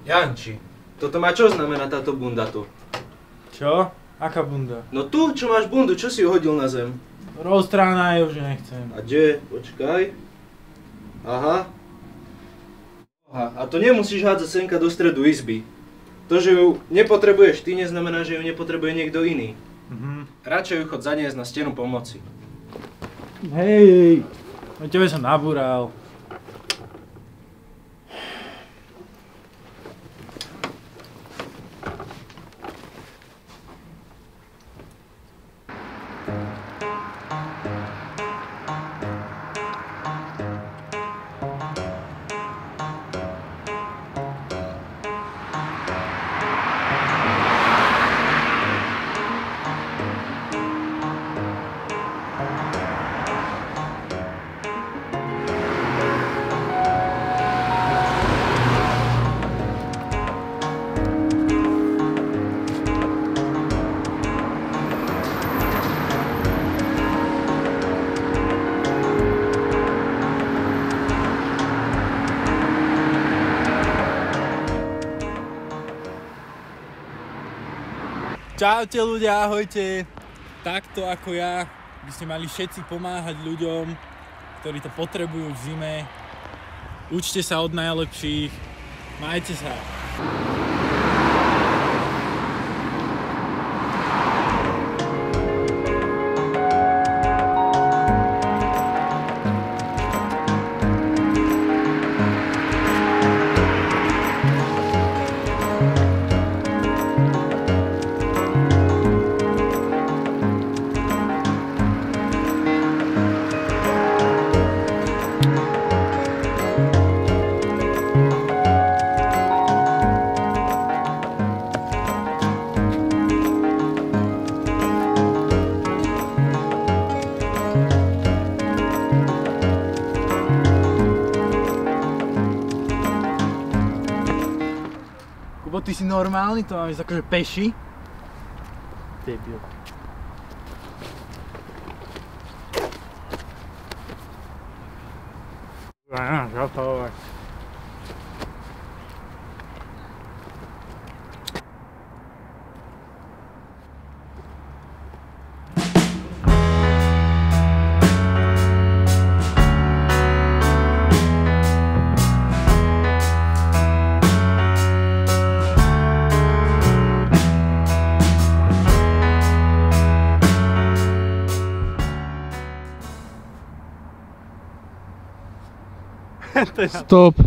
Janči, toto má čo znamená táto bunda tu? Čo? Aká bunda? No tu, čo máš bundu, čo si ju hodil na zem? Roztrána, ja už nechcem. A kde? Počkaj. Aha. A to nemusíš hádzať senka do stredu izby. To, že ju nepotrebuješ ty, neznamená, že ju nepotrebuje niekto iný. Radšej ju chod zaniesť na stenu pomoci. Hej, no tebe som nabúral. Čaute ľudia, ahojte. Takto ako ja by ste mali všetci pomáhať ľuďom, ktorí to potrebujú v zime. Učte sa od najlepších. Majte sa. Kubo, ty si normálny, to mám ísť akože peši? Debil. Zastavovať. Stop.